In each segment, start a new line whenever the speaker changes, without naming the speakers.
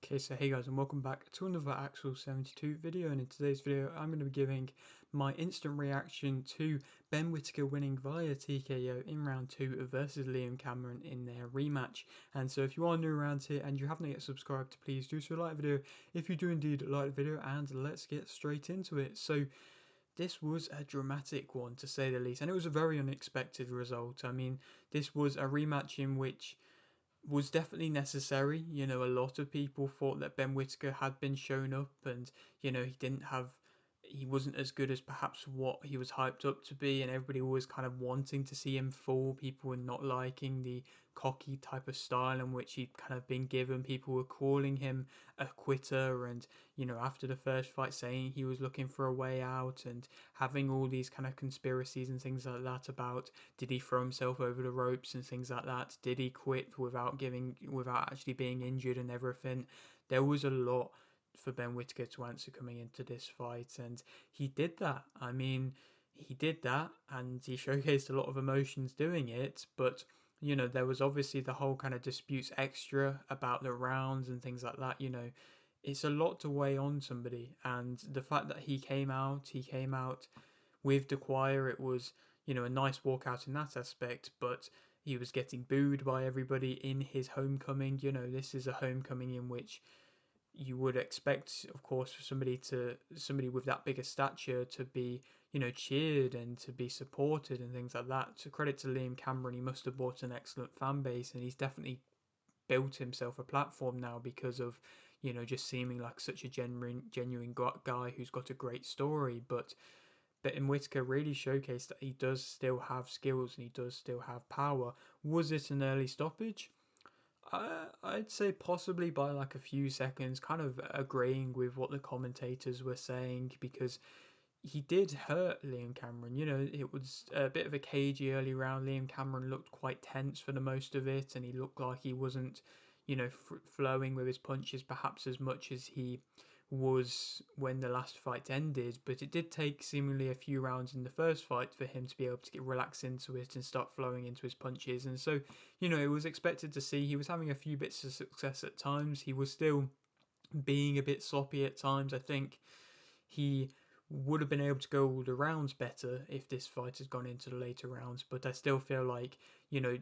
Okay, so hey guys and welcome back to another Axel 72 video, and in today's video I'm going to be giving my instant reaction to Ben Whittaker winning via TKO in round 2 versus Liam Cameron in their rematch. And so if you are new around here and you haven't yet subscribed, please do so, like the video if you do indeed like the video, and let's get straight into it. So this was a dramatic one to say the least, and it was a very unexpected result. I mean, this was a rematch in which was definitely necessary. You know, a lot of people thought that Ben Whittaker had been shown up, and you know, he wasn't as good as perhaps what he was hyped up to be, and everybody was kind of wanting to see him fall. People were not liking the cocky type of style in which he'd kind of been given. People were calling him a quitter, and you know, after the first fight saying he was looking for a way out, and having all these kind of conspiracies and things like that about, did he throw himself over the ropes and things like that, did he quit without actually being injured and everything. There was a lot for Ben Whittaker to answer coming into this fight, and he did that. I mean, he did that, and he showcased a lot of emotions doing it. But you know, there was obviously the whole kind of disputes extra about the rounds and things like that. You know, it's a lot to weigh on somebody, and the fact that he came out with the choir. It was, you know, a nice walkout in that aspect, but he was getting booed by everybody in his homecoming. You know, this is a homecoming in which you would expect, of course, for somebody with that big a stature to be, you know, cheered and to be supported and things like that. To credit to Liam Cameron, he must have bought an excellent fan base, and he's definitely built himself a platform now because of, you know, just seeming like such a genuine guy who's got a great story. But in Whittaker really showcased that he does still have skills and he does still have power. Was it an early stoppage? I'd say possibly by like a few seconds, kind of agreeing with what the commentators were saying, because he did hurt Liam Cameron. You know, it was a bit of a cagey early round. Liam Cameron looked quite tense for the most of it, and he looked like he wasn't, you know, flowing with his punches perhaps as much as he was when the last fight ended. But it did take seemingly a few rounds in the first fight for him to be able to get relaxed into it and start flowing into his punches. And so, you know, it was expected to see he was having a few bits of success at times. He was still being a bit sloppy at times. I think he would have been able to go all the rounds better if this fight had gone into the later rounds, but I still feel like, you know,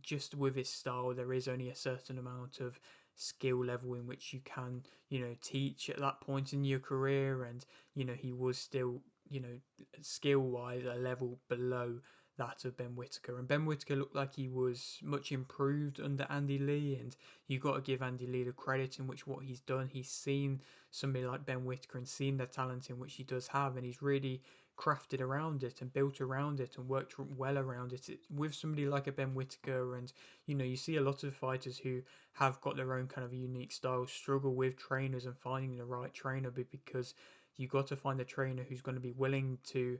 just with his style, there is only a certain amount of skill level in which you can, you know, teach at that point in your career. And, you know, he was still, you know, skill wise a level below that of Ben Whittaker. And Ben Whittaker looked like he was much improved under Andy Lee, and you've got to give Andy Lee the credit in which what he's done. He's seen somebody like Ben Whittaker and seen the talent in which he does have, and he's really crafted around it and built around it and worked well around it with somebody like a Ben Whittaker. And you know, you see a lot of fighters who have got their own kind of unique style struggle with trainers and finding the right trainer, because you've got to find a trainer who's going to be willing to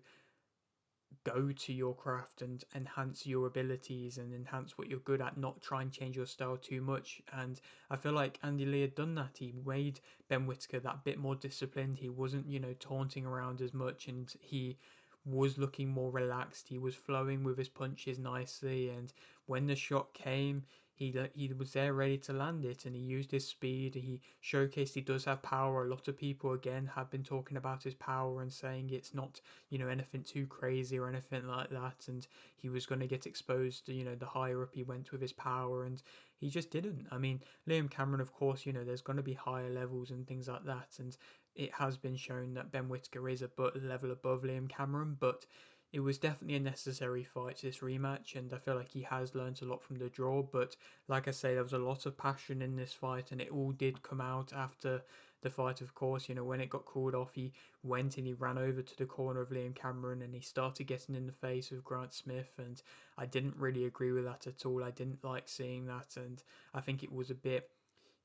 go to your craft and enhance your abilities and enhance what you're good at, not try and change your style too much. And I feel like Andy Lee had done that. He made Ben Whittaker that bit more disciplined. He wasn't, you know, taunting around as much, and he was looking more relaxed. He was flowing with his punches nicely, and when the shot came, he was there ready to land it, and he used his speed. He showcased he does have power. A lot of people again have been talking about his power and saying it's not, you know, anything too crazy or anything like that, and he was going to get exposed, you know, the higher up he went with his power, and he just didn't. I mean, Liam Cameron, of course, you know, there's going to be higher levels and things like that, and it has been shown that Ben Whittaker is a level above Liam Cameron, but it was definitely a necessary fight, this rematch, and I feel like he has learnt a lot from the draw. But like I say, there was a lot of passion in this fight, and it all did come out after the fight, of course. You know, when it got called off, he went and he ran over to the corner of Liam Cameron and he started getting in the face of Grant Smith, and I didn't really agree with that at all. I didn't like seeing that, and I think it was a bit,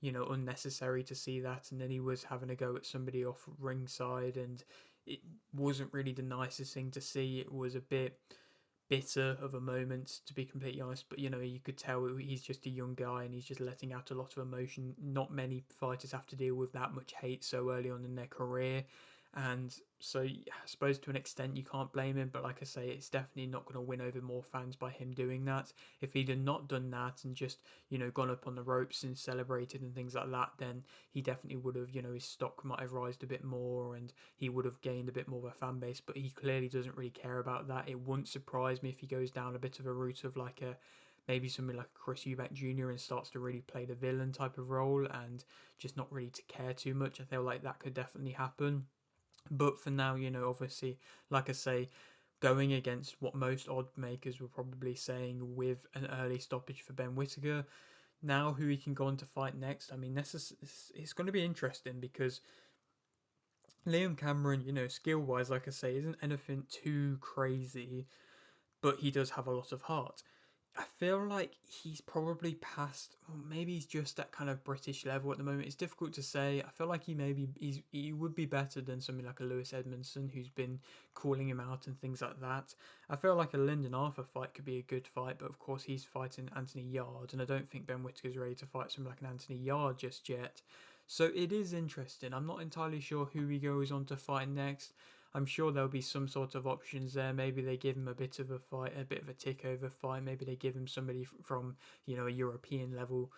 you know, unnecessary to see that. And then he was having a go at somebody off ringside, and it wasn't really the nicest thing to see. It was a bit bitter of a moment, to be completely honest. But you know, you could tell he's just a young guy and he's just letting out a lot of emotion. Not many fighters have to deal with that much hate so early on in their career. And so I suppose to an extent you can't blame him, but like I say, it's definitely not going to win over more fans by him doing that. If he'd have not done that and just, gone up on the ropes and celebrated and things like that, then he definitely would have, his stock might have rised a bit more and he would have gained a bit more of a fan base, but he clearly doesn't really care about that. It wouldn't surprise me if he goes down a bit of a route of like a maybe something like Chris Eubank Jr. and starts to really play the villain type of role and just not really to care too much. I feel like that could definitely happen. But for now, obviously, like I say, going against what most odd makers were probably saying with an early stoppage for Ben Whittaker, now who he can go on to fight next, I mean, it's going to be interesting because Liam Cameron, skill wise, like I say, isn't anything too crazy, but he does have a lot of heart. I feel like he's probably past, or maybe he's just at kind of British level at the moment. It's difficult to say. I feel like he would be better than something like a Lewis Edmondson who's been calling him out and things like that. I feel like a Lyndon Arthur fight could be a good fight, but of course he's fighting Anthony Yard, and I don't think Ben Whittaker's ready to fight something like an Anthony Yard just yet. So it is interesting. I'm not entirely sure who he goes on to fight next. I'm sure there'll be some sort of options there. Maybe they give him a bit of a fight, a bit of a tick over fight. Maybe they give him somebody from, a European level.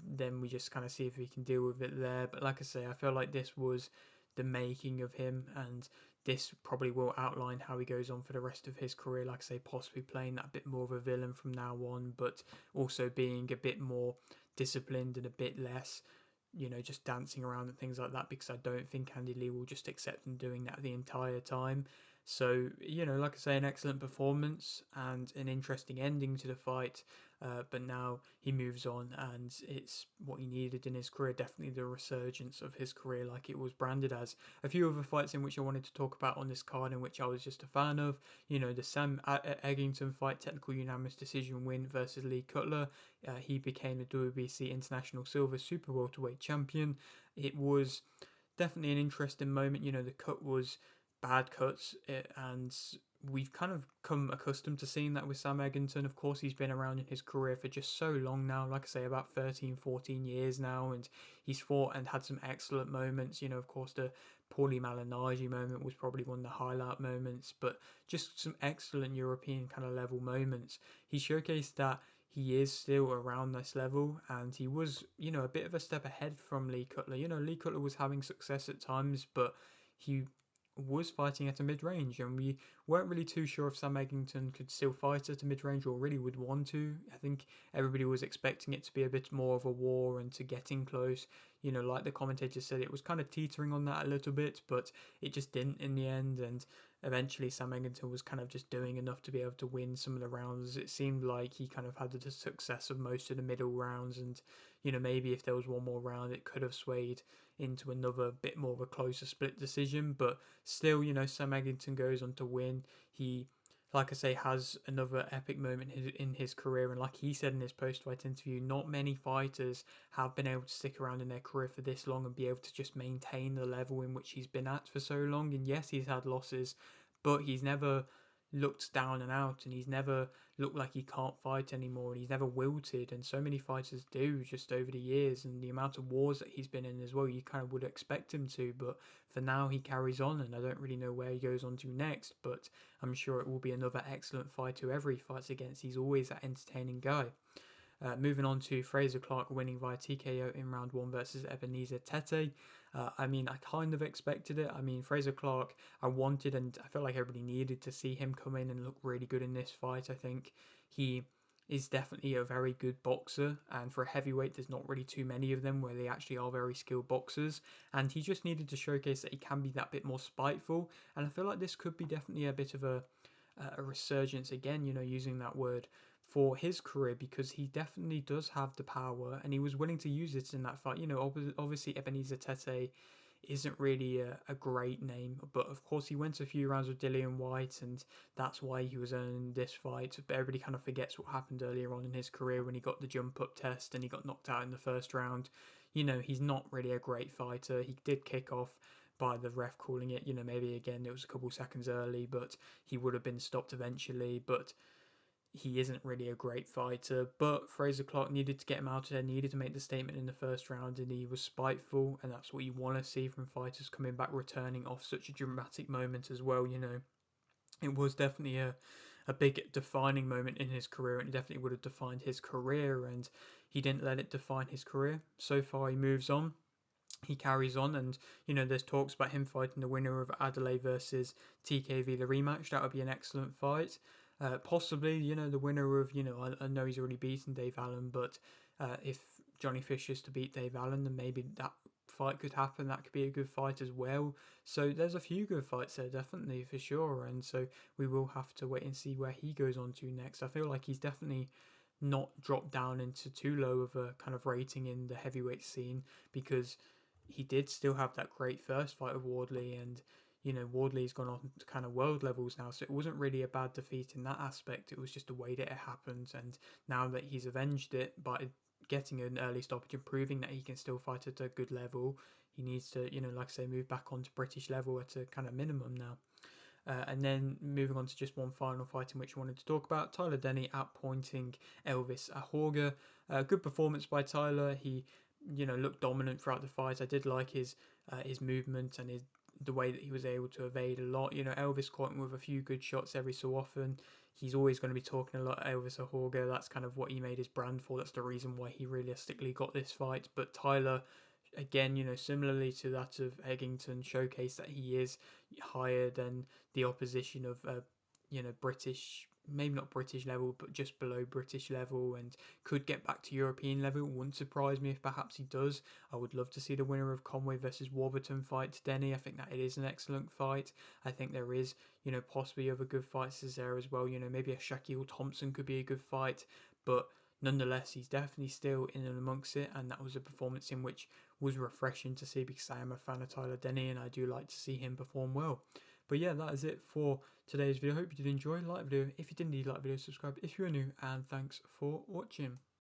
Then we just kind of see if we can deal with it there. But like I say, I feel like this was the making of him, and this probably will outline how he goes on for the rest of his career. Like I say, possibly playing that bit more of a villain from now on, but also being a bit more disciplined and a bit less just dancing around and things like that, because I don't think Andy Lee will just accept him doing that the entire time. So, like I say, an excellent performance and an interesting ending to the fight. But now he moves on, and it's what he needed in his career. Definitely the resurgence of his career, like it was branded as. A few other fights in which I wanted to talk about on this card, in which I was just a fan of. The Sam Eggington fight, technical unanimous decision win versus Lee Cutler. He became the WBC International Silver Super Welterweight Champion. It was definitely an interesting moment. The cut was bad cuts, and we've kind of come accustomed to seeing that with Sam Eggington. Of course, he's been around in his career for just so long now, like I say, about 13, 14 years now, and he's fought and had some excellent moments. Of course, the Paulie Malignaggi moment was probably one of the highlight moments, but just some excellent European kind of level moments. He showcased that he is still around this level, and he was, a bit of a step ahead from Lee Cutler. Lee Cutler was having success at times, but he was fighting at a mid-range, and we weren't really too sure if Sam Eggington could still fight at a mid-range or really would want to. I think everybody was expecting it to be a bit more of a war and to getting close. Like the commentator said, it was kind of teetering on that a little bit, but it just didn't in the end, and eventually Sam Eggington was kind of just doing enough to be able to win some of the rounds. It seemed like he kind of had the success of most of the middle rounds, and maybe if there was one more round it could have swayed into another bit more of a closer split decision, but still, Sam Eggington goes on to win. He, like I say, has another epic moment in his career, and like he said in his post-fight interview, not many fighters have been able to stick around in their career for this long and be able to just maintain the level in which he's been at for so long. And yes, he's had losses, but he's never looked down and out, and he's never looked like he can't fight anymore, and he's never wilted, and so many fighters do just over the years, and the amount of wars that he's been in as well, you kind of would expect him to, but for now he carries on, and I don't really know where he goes on to next, but I'm sure it will be another excellent fight whoever he fights against. He's always that entertaining guy. Moving on to Frazer Clarke winning via TKO in round one versus Ebenezer Tetteh. I mean, I kind of expected it. I mean, Frazer Clarke, I wanted and I felt like everybody needed to see him come in and look really good in this fight. I think he is definitely a very good boxer, and for a heavyweight, there's not really too many of them where they actually are very skilled boxers. And he just needed to showcase that he can be that bit more spiteful. And I feel like this could be definitely a bit of a resurgence again, using that word for his career, because he definitely does have the power and he was willing to use it in that fight. Obviously Ebenezer Tetteh isn't really a great name, but of course he went a few rounds with Dillian White, and that's why he was earning this fight. But everybody kind of forgets what happened earlier on in his career when he got the jump up test and he got knocked out in the first round. He's not really a great fighter. He did kick off by the ref calling it, maybe again it was a couple seconds early, but he would have been stopped eventually. But he isn't really a great fighter, but Frazer Clarke needed to get him out of there, needed to make the statement in the first round, and he was spiteful, and that's what you want to see from fighters coming back, returning off such a dramatic moment as well. It was definitely a big defining moment in his career, and it definitely would have defined his career, and he didn't let it define his career. So far, he moves on, he carries on, and there's talks about him fighting the winner of Adelaide versus TKV, the rematch. That would be an excellent fight. Possibly, the winner of, I know he's already beaten Dave Allen, but if Johnny Fisher's to beat Dave Allen, then maybe that fight could happen. That could be a good fight as well. So there's a few good fights there, definitely, for sure. And so we will have to wait and see where he goes on to next. I feel like he's definitely not dropped down into too low of a kind of rating in the heavyweight scene, because he did still have that great first fight with Wardley, and Wardley's gone on to kind of world levels now, so it wasn't really a bad defeat in that aspect. It was just the way that it happened, and now that he's avenged it by getting an early stoppage and proving that he can still fight at a good level, he needs to, like I say, move back onto British level at a kind of minimum now. And then moving on to just one final fight in which I wanted to talk about, Tyler Denny outpointing Elvis Ahorgah. Good performance by Tyler. He, looked dominant throughout the fight. I did like his movement and the way that he was able to evade a lot. Elvis caught him with a few good shots every so often. He's always going to be talking a lot Elvis Ahorgah. That's kind of what he made his brand for. That's the reason why he realistically got this fight. But Tyler, again, similarly to that of Eggington, showcased that he is higher than the opposition of, British, maybe not British level, but just below British level, and could get back to European level. It wouldn't surprise me if perhaps he does. I would love to see the winner of Conway versus Warburton fight Denny. I think that it is an excellent fight. I think there is, possibly other good fights there as well. Maybe a Shaquille Thompson could be a good fight, but nonetheless, he's definitely still in and amongst it, and that was a performance in which was refreshing to see, because I am a fan of Tyler Denny and I do like to see him perform well. But yeah, that is it for today's video. Hope you did enjoy. Like the video if you did, indeed like the video, subscribe if you're new, and thanks for watching.